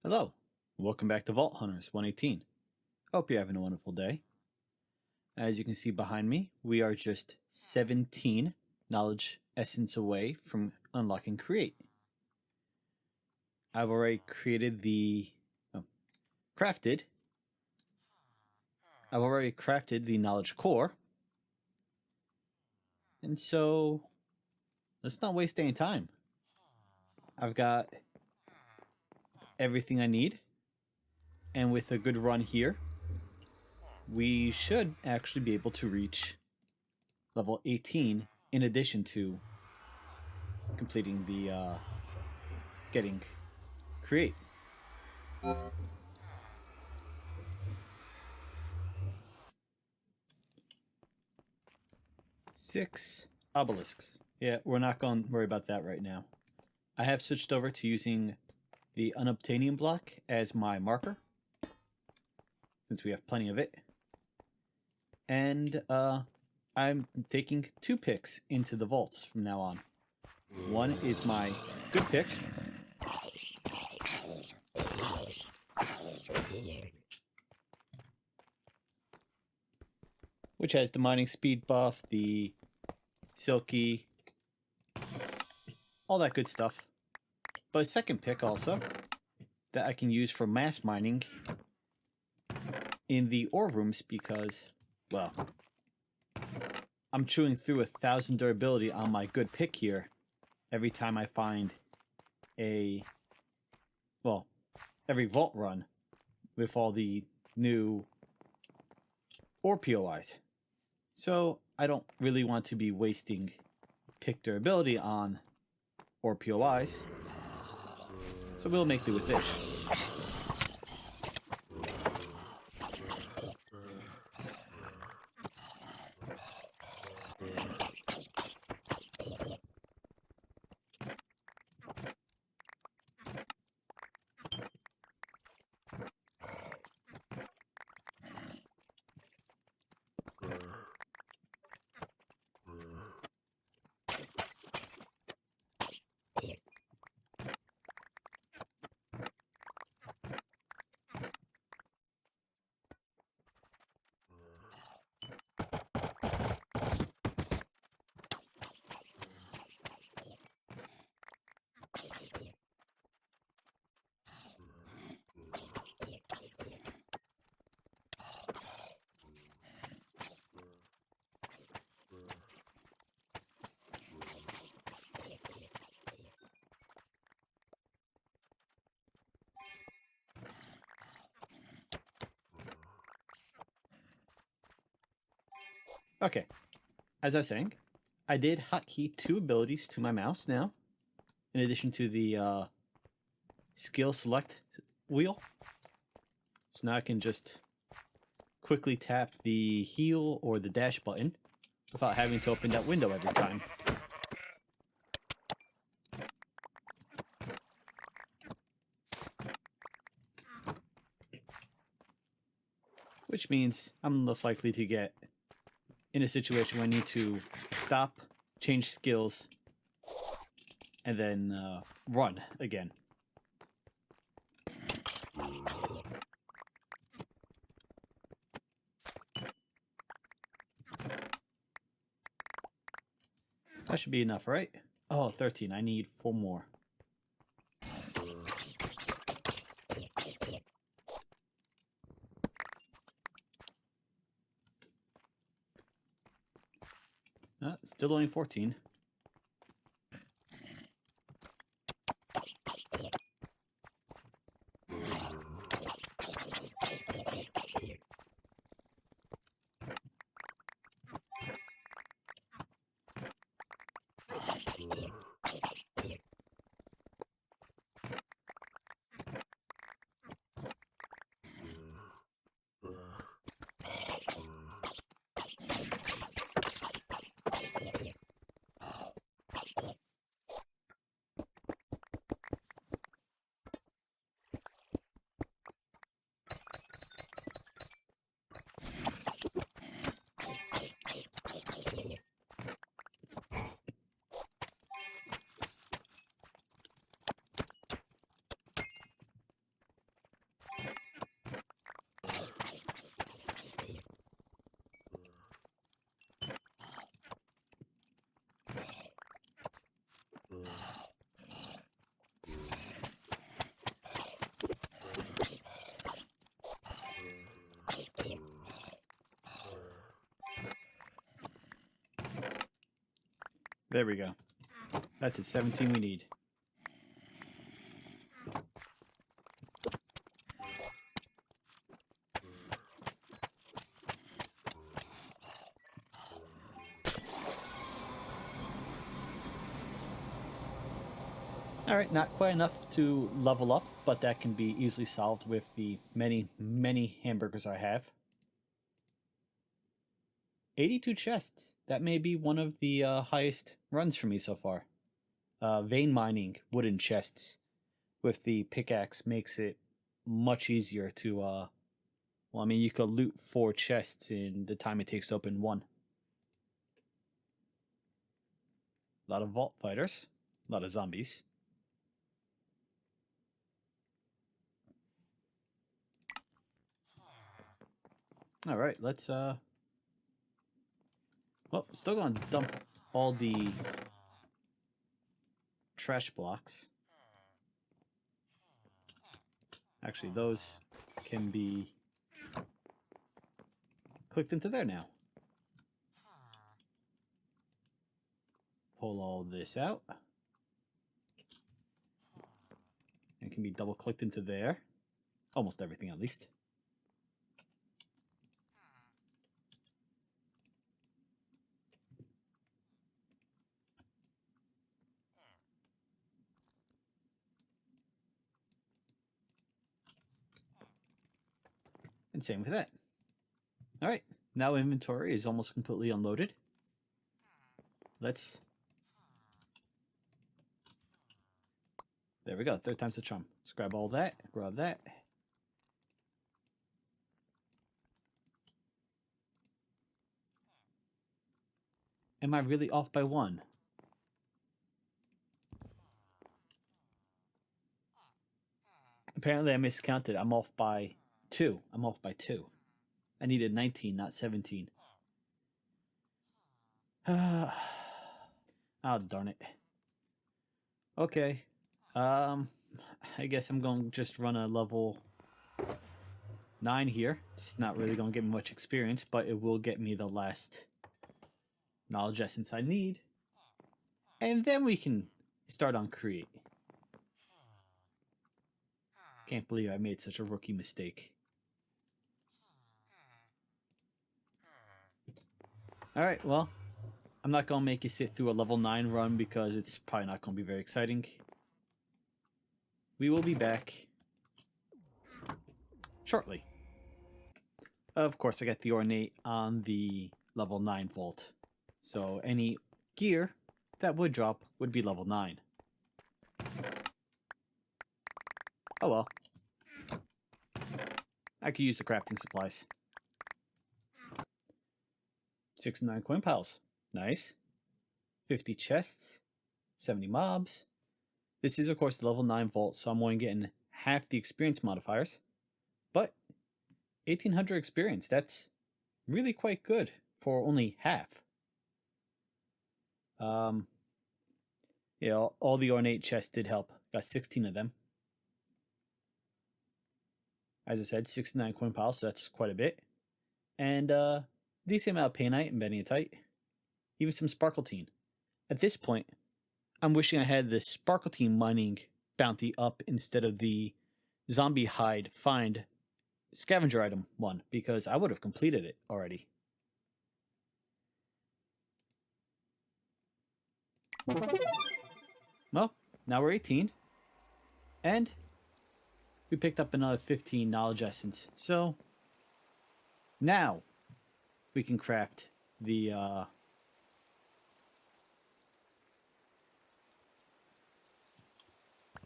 Hello, welcome back to Vault Hunters 118. Hope you're having a wonderful day. As you can see behind me, we are just 17 knowledge essence away from unlocking Create. I've already crafted the knowledge core. And so, let's not waste any time. I've got everything I need. And with a good run here, we should actually be able to reach level 18 in addition to completing the getting Create. Six obelisks. Yeah, we're not going to worry about that right now. I have switched over to using the unobtainium block as my marker, since we have plenty of it. And I'm taking 2 picks into the vaults from now on. One is my good pick, which has the mining speed buff, the silky, all that good stuff. But a second pick also that I can use for mass mining in the ore rooms because, well, I'm chewing through 1,000 durability on my good pick here every time I find every vault run with all the new ore POIs. So I don't really want to be wasting pick durability on ore POIs. So we'll make do with this. Okay, as I was saying, I did hotkey 2 abilities to my mouse now, in addition to the skill select wheel. So now I can just quickly tap the heal or the dash button without having to open that window every time. Which means I'm less likely to get in a situation where I need to stop, change skills, and then run again. That should be enough, right? Oh, 13. I need 4 more. Still only 14. There we go. That's it, 17 we need. Alright, not quite enough to level up, but that can be easily solved with the many, many hamburgers I have. 82 chests. That may be one of the highest runs for me so far. Vein mining wooden chests with the pickaxe makes it much easier to, well, I mean, you could loot 4 chests in the time it takes to open one. A lot of vault fighters, a lot of zombies. All right, let's well, still gonna dump all the trash blocks. Actually, those can be clicked into there now. Pull all this out. And can be double clicked into there. Almost everything, at least. And same with that. All right, now inventory is almost completely unloaded. Let's... There we go, 3rd time's the charm. Let's grab all that, grab that. Am I really off by 1? Apparently I miscounted. I'm off by 2. I'm off by 2. I needed 19, not 17. Oh, darn it. Okay. I guess I'm going to just run a level 9 here. It's not really going to get me much experience, but it will get me the last knowledge essence I need. And then we can start on create. Can't believe I made such a rookie mistake. Alright, well, I'm not going to make you sit through a level 9 run because it's probably not going to be very exciting. We will be back shortly. Of course, I got the ornate on the level 9 vault. So any gear that would drop would be level 9. Oh well. I could use the crafting supplies. 69 coin piles. Nice. 50 chests. 70 mobs. This is, of course, the level 9 vault, so I'm only getting half the experience modifiers. But 1800 experience, that's really quite good for only half. Yeah, all the ornate chests did help. Got 16 of them. As I said, 69 coin piles, so that's quite a bit. And decent amount of painite and benionite. Even some sparkletine. At this point, I'm wishing I had the sparkletine mining bounty up instead of the zombie hide find scavenger item one, because I would have completed it already. Well, now we're 18. And we picked up another 15 knowledge essence. So now we can craft the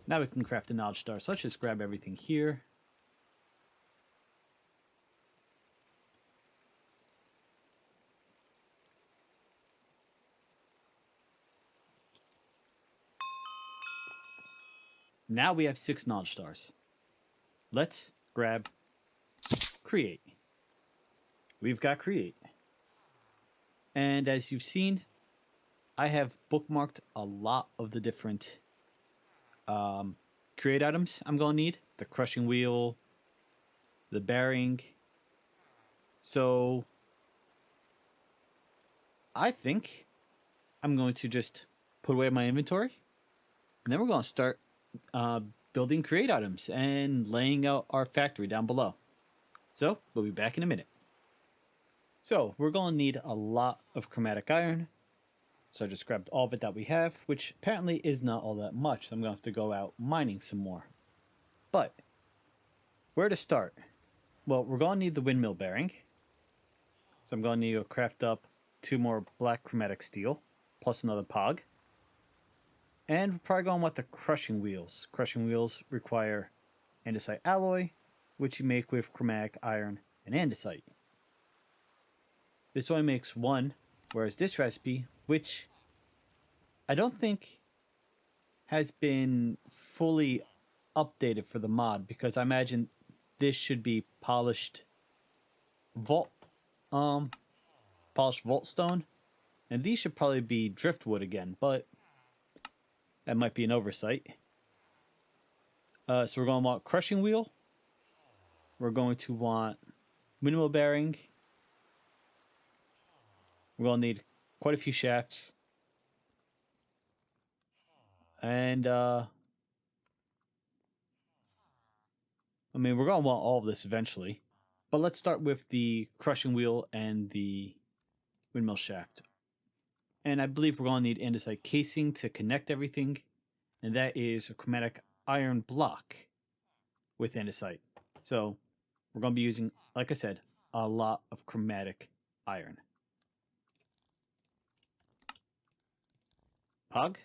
now we can craft the knowledge star. So let's just grab everything here. Now we have 6 knowledge stars. Let's grab create. We've got create. And as you've seen, I have bookmarked a lot of the different create items I'm going to need. The crushing wheel, the bearing. So I think I'm going to just put away my inventory, and then we're going to start building create items and laying out our factory down below. So we'll be back in a minute. So we're going to need a lot of chromatic iron. So I just grabbed all of it that we have, which apparently is not all that much. So I'm going to have to go out mining some more. But where to start? Well, we're going to need the windmill bearing. So I'm going to need to craft up 2 more black chromatic steel, plus another pog. And we're probably going to want the crushing wheels. Crushing wheels require andesite alloy, which you make with chromatic iron and andesite. This only makes 1, whereas this recipe, which I don't think has been fully updated for the mod, because I imagine this should be polished vault stone, and these should probably be driftwood again, but that might be an oversight. So we're going to want crushing wheel. We're going to want windmill bearing. We're going to need quite a few shafts. And I mean, we're going to want all of this eventually. But let's start with the crushing wheel and the windmill shaft. And I believe we're going to need andesite casing to connect everything. And that is a chromatic iron block with andesite. So we're going to be using, like I said, a lot of chromatic iron. Pog.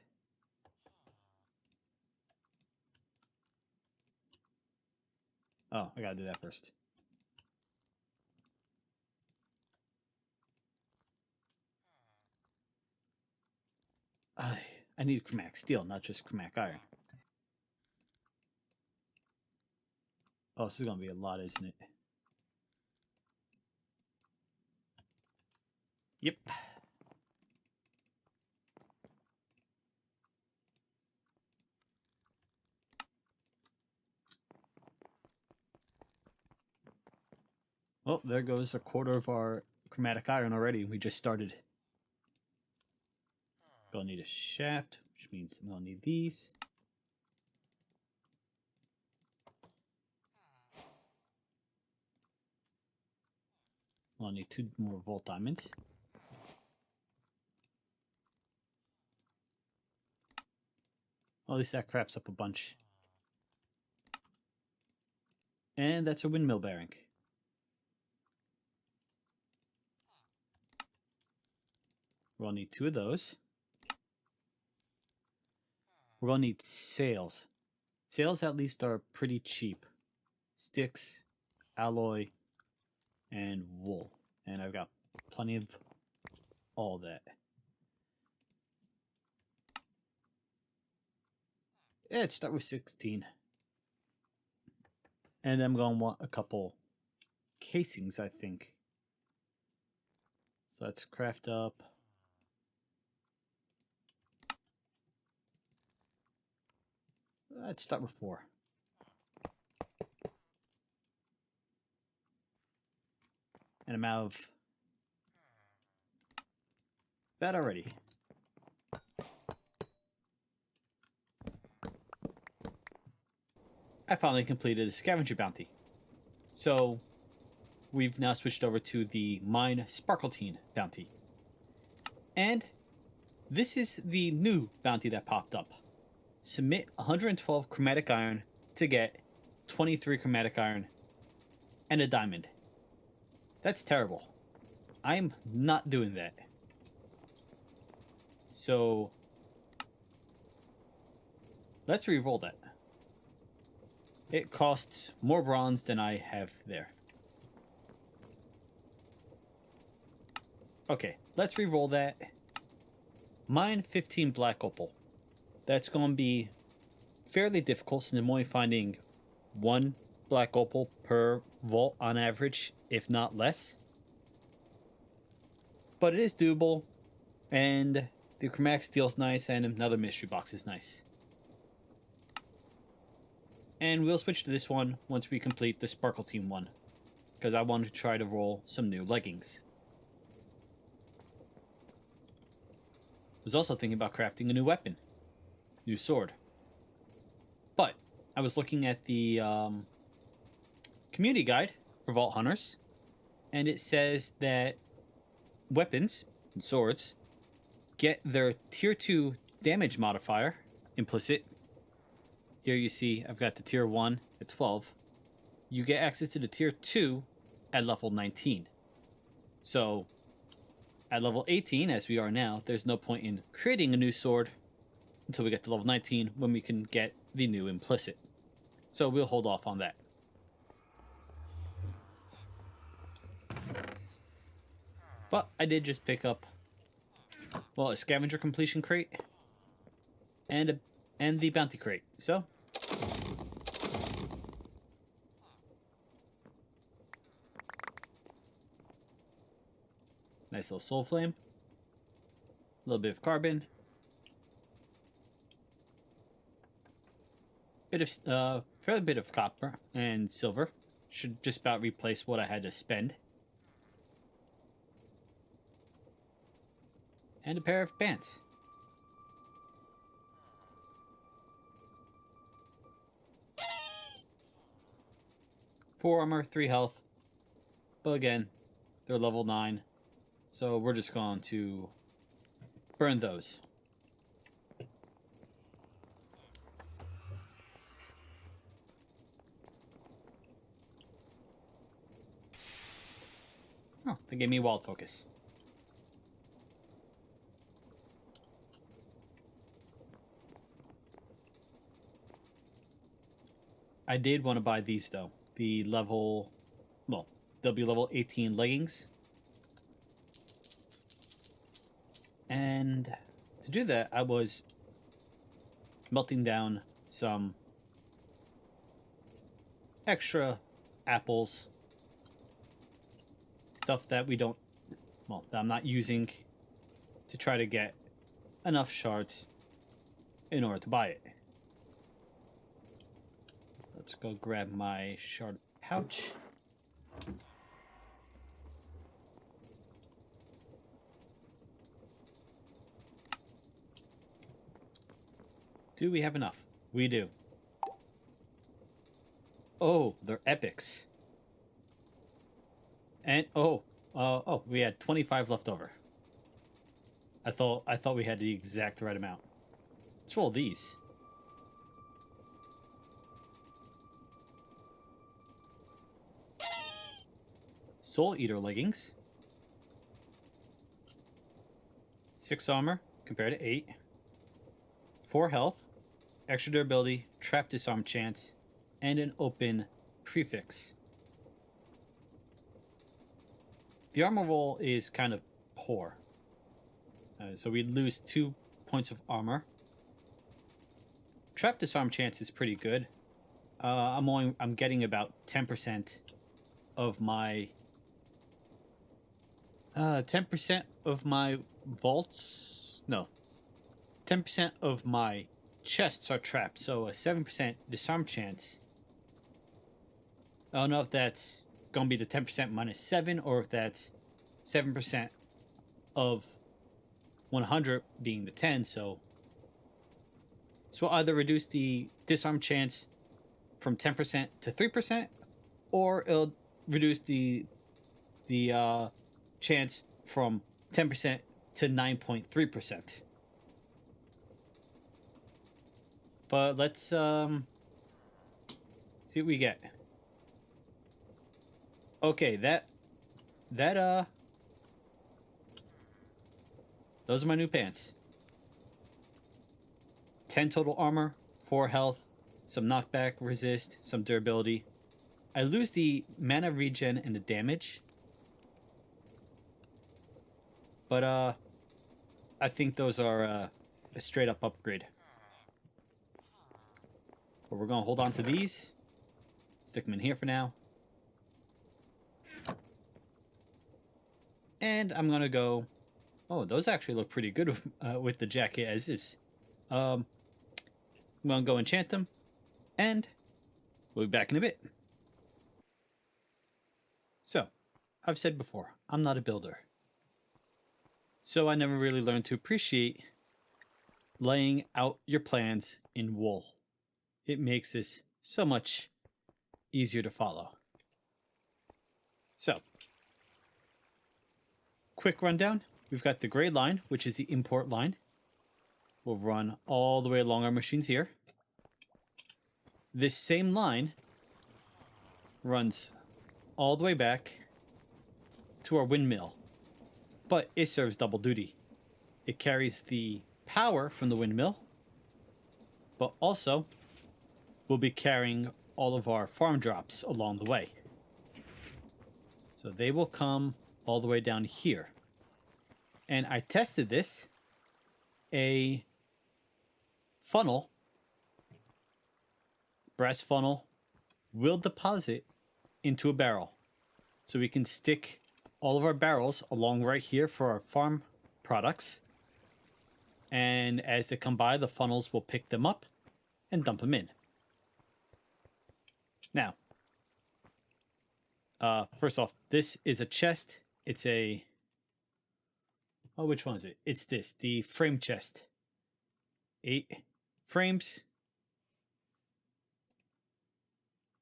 Oh, I gotta do that first. I need chromatic steel, not just chromatic iron. Oh, this is gonna be a lot, isn't it? Yep. Oh, there goes a quarter of our chromatic iron already. We just started. Gonna need a shaft, which means I'm gonna need these. I'll need 2 more volt diamonds. Well, at least that crafts up a bunch. And that's a windmill bearing. We'll need 2 of those. We're gonna need sails. Sails at least are pretty cheap. Sticks, alloy, and wool. And I've got plenty of all that. Yeah, let's start with 16. And then I'm going to want a couple casings, I think. So let's craft up. Let's start with 4. And I'm out of that already. I finally completed a scavenger bounty. So we've now switched over to the Mine Sparkletine bounty. And this is the new bounty that popped up. Submit 112 chromatic iron to get 23 chromatic iron and a diamond. That's terrible. I'm not doing that. So let's re-roll that. It costs more bronze than I have there. Okay, let's re-roll that. Mine 15 black opal. That's going to be fairly difficult since I'm only finding 1 black opal per vault on average, if not less. But it is doable, and the chromatic steel's nice, and another mystery box is nice. And we'll switch to this one once we complete the Sparkletine one, because I want to try to roll some new leggings. was also thinking about crafting a new weapon, new sword. But I was looking at the community guide for Vault Hunters, and it says that weapons and swords get their tier 2 damage modifier implicit. Here you see I've got the tier 1 at 12. You get access to the tier 2 at level 19. So at level 18, as we are now, there's no point in creating a new sword until we get to level 19 when we can get the new implicit. So we'll hold off on that. But I did just pick up, well, a scavenger completion crate and the bounty crate. So nice little soul flame, a little bit of carbon, fair bit of copper and silver. Should just about replace what I had to spend. And a pair of pants. Four armor, 3 health. But again, they're level 9. So we're just going to burn those. Oh, they gave me wild focus. I did want to buy these though. The level, well, they'll be level 18 leggings. And to do that, I was melting down some extra apples. Stuff that we don't, well, that I'm not using to try to get enough shards in order to buy it. Let's go grab my shard pouch. Do we have enough? We do. Oh, they're epics. And oh, we had 25 left over. I thought we had the exact right amount. Let's roll these. Soul Eater leggings. 6 armor compared to 8. 4 health, extra durability, trap disarm chance, and an open prefix. The armor roll is kind of poor. So we lose 2 points of armor. Trap disarm chance is pretty good. I'm getting about 10% of my 10% of my vaults. No, 10% of my chests are trapped. So a 7% disarm chance. I don't know if that's gonna be the 10% minus 7 or if that's 7% of 100 being the 10. So we'll either reduce the disarm chance from 10% to 3%, or it'll reduce the chance from 10% to 9.3%. But let's see what we get. Okay, those are my new pants. 10 total armor, 4 health, some knockback resist, some durability. I lose the mana regen and the damage. But I think those are a straight up upgrade. But we're gonna hold on to these. Stick them in here for now. And I'm gonna go. Oh, those actually look pretty good with the jacket as is. I'm gonna go enchant them, and we'll be back in a bit. So, I've said before, I'm not a builder. So I never really learned to appreciate laying out your plans in wool. It makes this so much easier to follow. So, quick rundown. We've got the gray line, which is the import line. We'll run all the way along our machines here. This same line runs all the way back to our windmill, but it serves double duty. It carries the power from the windmill, but also we'll be carrying all of our farm drops along the way. So they will come all the way down here. And I tested this. A funnel, brass funnel, will deposit into a barrel. So we can stick all of our barrels along right here for our farm products. And as they come by, the funnels will pick them up and dump them in. Now, first off, this is a chest. It's a... Oh, which one is it? It's this, the frame chest. 8 frames,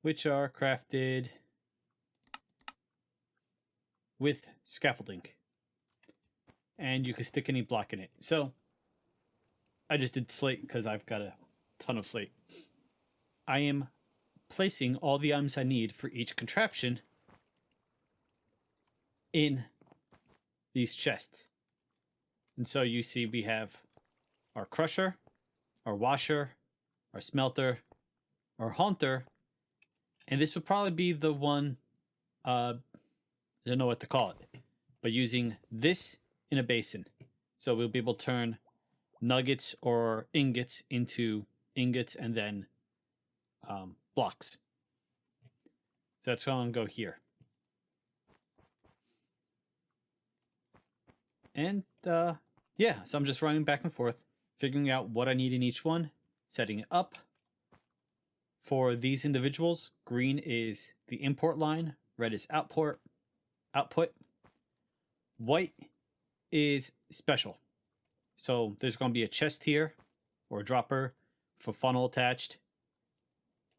which are crafted with scaffolding. And you can stick any block in it. So, I just did slate because I've got a ton of slate. I am placing all the items I need for each contraption in these chests. And so you see we have our crusher, our washer, our smelter, our haunter, and this would probably be the one, I don't know what to call it, but using this in a basin. So we'll be able to turn nuggets or ingots into ingots and then blocks. So that's going to go here. And yeah, so I'm just running back and forth, figuring out what I need in each one, setting it up. For these individuals, green is the import line, red is output. White is special. So there's going to be a chest here, or a dropper, for funnel attached,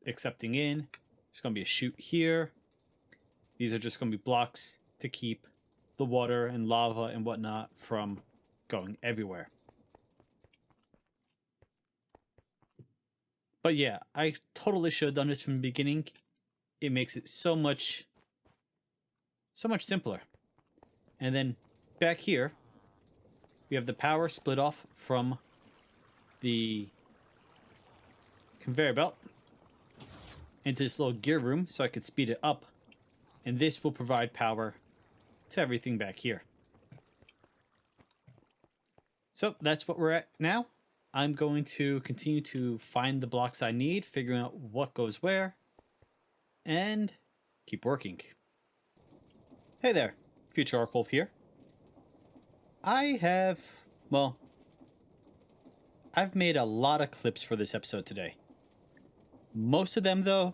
accepting in. There's going to be a chute here. These are just going to be blocks to keep the water and lava and whatnot from going everywhere. But yeah, I totally should have done this from the beginning. It makes it so much simpler. And then back here, we have the power split off from the conveyor belt into this little gear room so I could speed it up. And this will provide power to everything back here. So that's what we're at now. I'm going to continue to find the blocks I need, figuring out what goes where, and keep working. Hey there, Future Arkwolf here. I've made a lot of clips for this episode today. Most of them, though,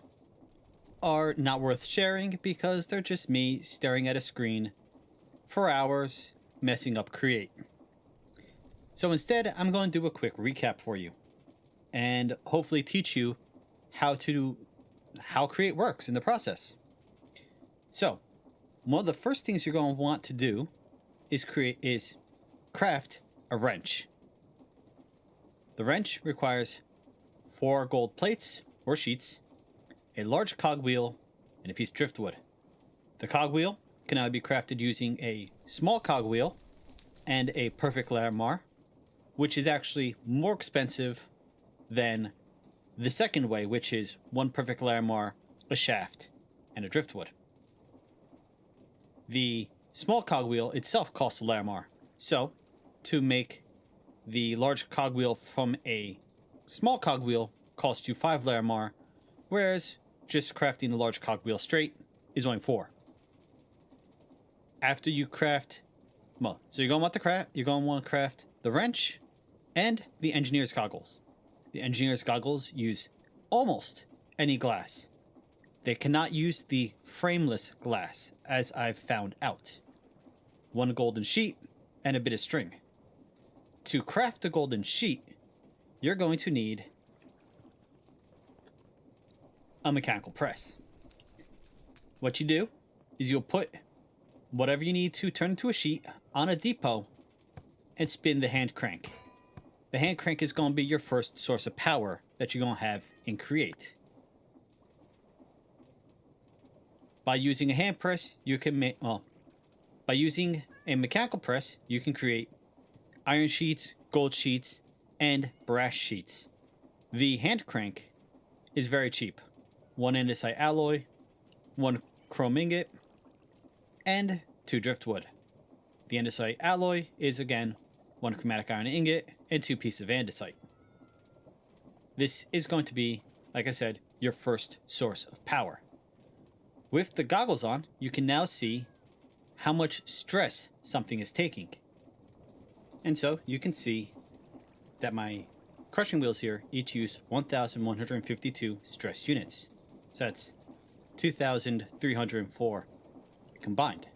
are not worth sharing because they're just me staring at a screen for hours, messing up Create. So instead, I'm going to do a quick recap for you and hopefully teach you how Create works in the process. So, one of the first things you're going to want to do is craft a wrench. The wrench requires 4 gold plates or sheets, a large cogwheel, and a piece of driftwood. The cogwheel can either be crafted using a small cogwheel and a perfect Larimar, which is actually more expensive than the second way, which is 1 perfect Larimar, a shaft, and a driftwood. The small cogwheel itself costs a Larimar, so to make the large cogwheel from a small cogwheel costs you 5 Larimar, whereas just crafting the large cogwheel straight is only 4. After you craft, so you're going to want to craft the wrench and the engineer's goggles. The engineer's goggles use almost any glass. They cannot use the frameless glass, as I've found out. 1 golden sheet and a bit of string. To craft a golden sheet, you're going to need a mechanical press. What you do is you'll put whatever you need to turn into a sheet on a depot and spin the hand crank. The hand crank is going to be your first source of power that you're going to have in Create. By using a hand press, you can make, by using a mechanical press, you can create iron sheets, gold sheets, and brass sheets. The hand crank is very cheap. 1 andesite alloy, 1 chrome ingot, and 2 driftwood. The andesite alloy is again 1 chromatic iron ingot and 2 pieces of andesite. This is going to be, like I said, your first source of power. With the goggles on, you can now see how much stress something is taking. And so you can see that my crushing wheels here each use 1,152 stress units. So that's 2,304 combined.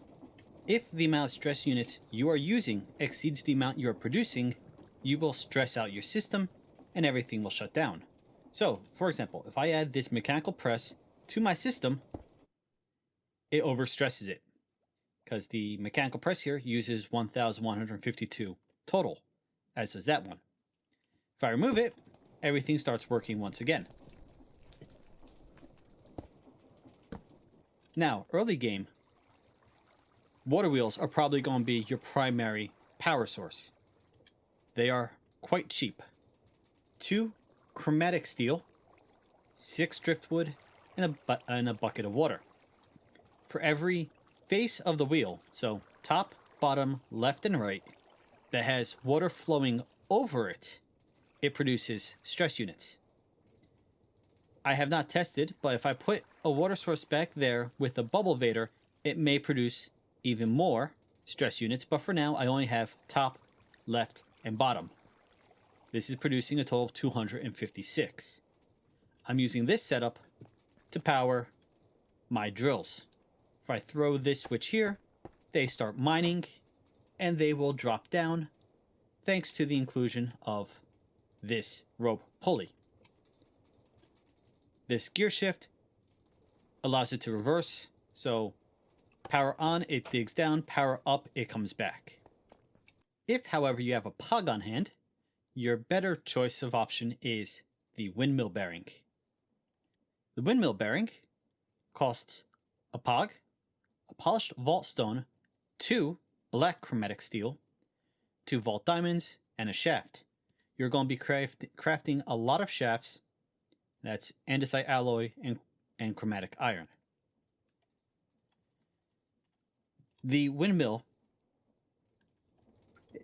If the amount of stress units you are using exceeds the amount you are producing, you will stress out your system and everything will shut down. So, for example, if I add this mechanical press to my system, it overstresses it because the mechanical press here uses 1,152 total, as does that one. If I remove it, everything starts working once again. Now, early game, water wheels are probably going to be your primary power source. They are quite cheap. 2 chromatic steel, 6 driftwood, and a bucket of water. For every face of the wheel, so top, bottom, left, and right, that has water flowing over it, it produces stress units. I have not tested, but if I put a water source back there with a bubble vader, it may produce even more stress units, but for now I only have top, left, and bottom. This is producing a total of 256. I'm using this setup to power my drills. If I throw this switch here, they start mining, and they will drop down thanks to the inclusion of this rope pulley. This gear shift allows it to reverse, so power on, it digs down, power up, it comes back. If, however, you have a POG on hand, your better choice of option is the windmill bearing. The windmill bearing costs a POG, a polished vault stone, 2 black chromatic steel, 2 vault diamonds, and a shaft. You're going to be crafting a lot of shafts. That's andesite alloy and chromatic iron. The windmill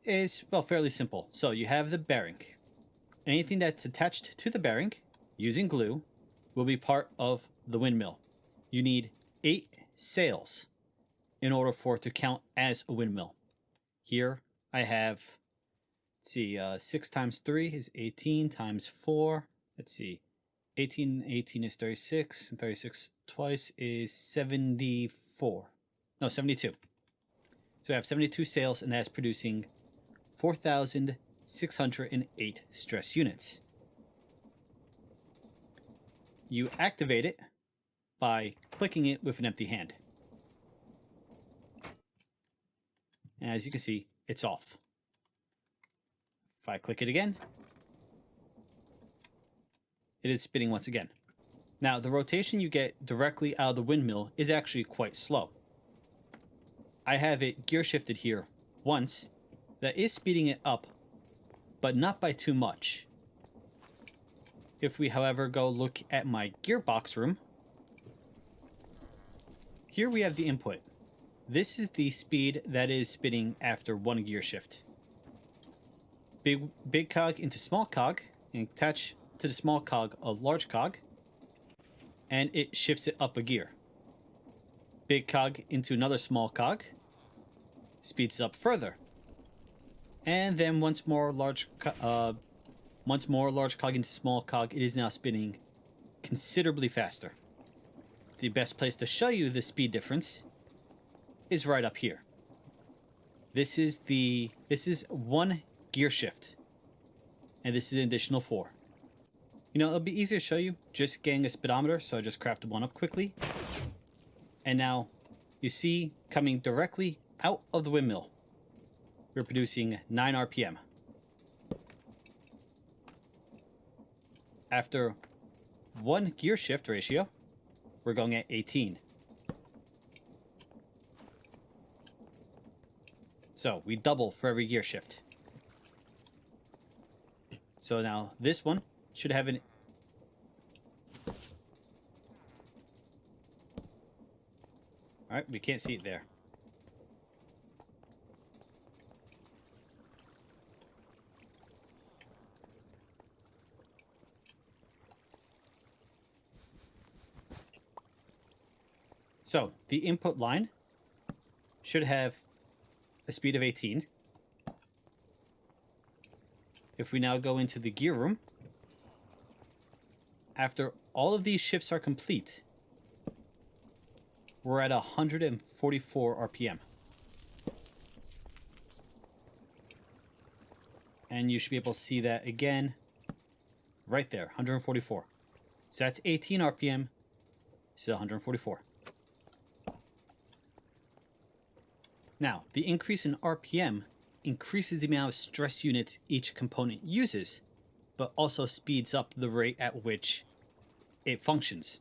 is, well, fairly simple. So you have the bearing. Anything that's attached to the bearing using glue will be part of the windmill. You need 8 sails in order for it to count as a windmill. Here I have, let's see, 6 times 3 is 18 times 4. Let's see, 18 is 36, and 36 twice is 74. No, 72. So I have 72 sails, and that's producing 4,608 stress units. You activate it by clicking it with an empty hand. And as you can see, it's off. If I click it again, it is spinning once again. Now, the rotation you get directly out of the windmill is actually quite slow. I have it gear shifted here once. That is speeding it up, but not by too much. If we, however, go look at my gearbox room, here we have the input. This is the speed that is spinning after 1 gear shift. Big cog into small cog, and attach to the small cog a large cog, and it shifts it up a gear. Big cog into another small cog, speeds it up further. And then once more large cog into small cog, it is now spinning considerably faster. The best place to show you the speed difference is right up here. This is 1 gear shift. and this is an additional 4. You know, it'll be easier to show you just getting a speedometer, so I just crafted one up quickly. And now you see coming directly out of the windmill, we're producing 9 RPM. After 1 gear shift ratio, we're going at 18. So we double for every gear shift. So now this one should have an... Alright, we can't see it there. So the input line should have a speed of 18. If we now go into the gear room, after all of these shifts are complete, we're at 144 RPM. And you should be able to see that again right there, 144. So that's 18 RPM, still 144. Now, the increase in RPM increases the amount of stress units each component uses, but also speeds up the rate at which it functions.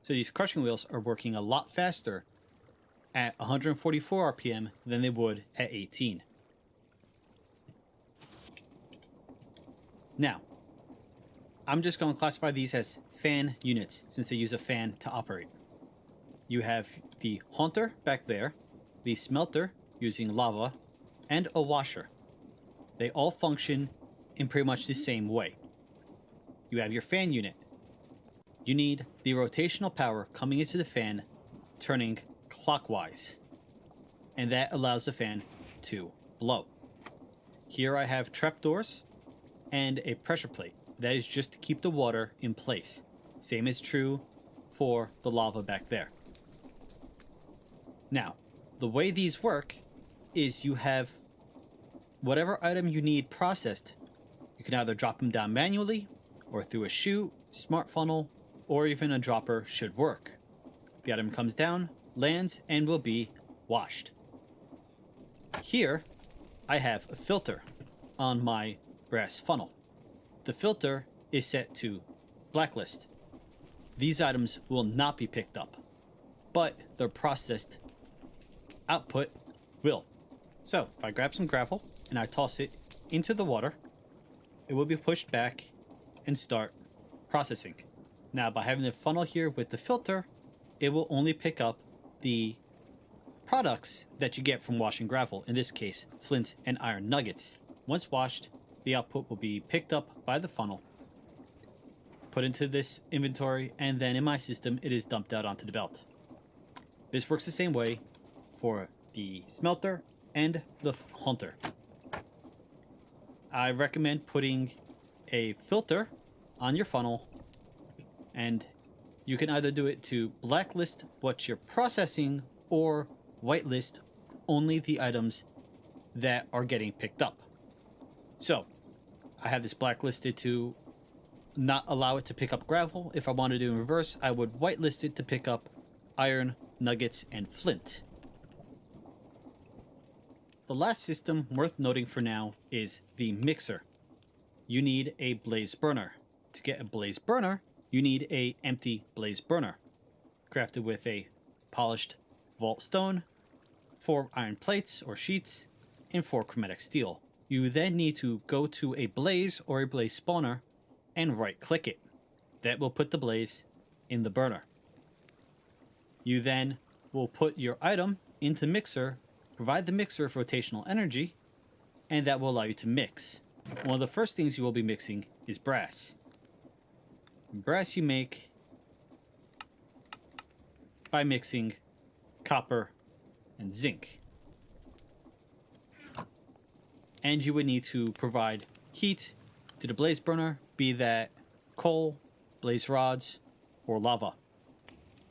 So these crushing wheels are working a lot faster at 144 RPM than they would at 18. Now, I'm just going to classify these as fan units since they use a fan to operate. You have the haunter back there, the smelter using lava, and a washer. They all function in pretty much the same way. You have your fan unit. You need the rotational power coming into the fan turning clockwise, and that allows the fan to blow. Here I have trapdoors and a pressure plate. That is just to keep the water in place. Same is true for the lava back there. Now, the way these work is you have whatever item you need processed. You can either drop them down manually or through a chute, smart funnel, or even a dropper should work. The item comes down, lands, and will be washed. Here, I have a filter on my brass funnel. The filter is set to blacklist. These items will not be picked up, but their processed output will. So if I grab some gravel and I toss it into the water, it will be pushed back and start processing. Now, by having the funnel here with the filter, it will only pick up the products that you get from washing gravel, in this case, flint and iron nuggets. Once washed, the output will be picked up by the funnel, put into this inventory, and then in my system, it is dumped out onto the belt. This works the same way for the smelter and the haunter. I recommend putting a filter on your funnel, and you can either do it to blacklist what you're processing or whitelist only the items that are getting picked up. So I have this blacklisted to not allow it to pick up gravel. If I wanted to do in reverse, I would whitelist it to pick up iron, nuggets, and flint. The last system worth noting for now is the mixer. You need a blaze burner. To get a blaze burner, you need a empty blaze burner, crafted with a polished vault stone, 4 iron plates or sheets, and 4 chromatic steel. You then need to go to a blaze or a blaze spawner and right click it. That will put the blaze in the burner. You then will put your item into mixer, provide the mixer with rotational energy, and that will allow you to mix. One of the first things you will be mixing is brass. Brass you make by mixing copper and zinc. And you would need to provide heat to the blaze burner, be that coal, blaze rods, or lava.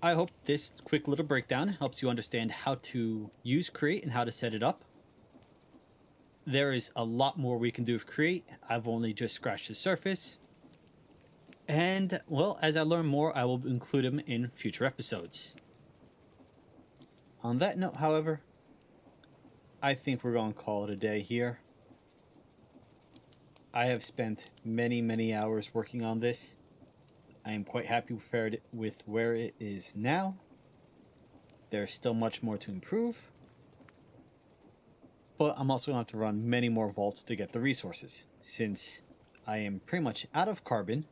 I hope this quick little breakdown helps you understand how to use Create and how to set it up. there is a lot more we can do with Create. I've only just scratched the surface. And, well, as I learn more, I will include them in future episodes. On that note, however, I think we're going to call it a day here. I have spent many hours working on this. I am quite happy with where it is now. There's still much more to improve. But I'm also going to have to run many more vaults to get the resources, since I am pretty much out of carbon.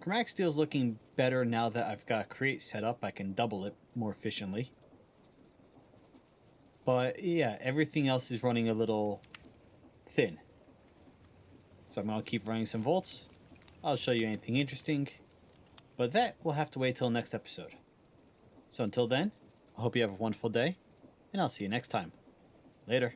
Chromatic steel is looking better now that I've got Create set up. I can double it more efficiently. But yeah, everything else is running a little thin. So I'm going to keep running some volts. I'll show you anything interesting. But that will have to wait till next episode. So until then, I hope you have a wonderful day, and I'll see you next time. Later.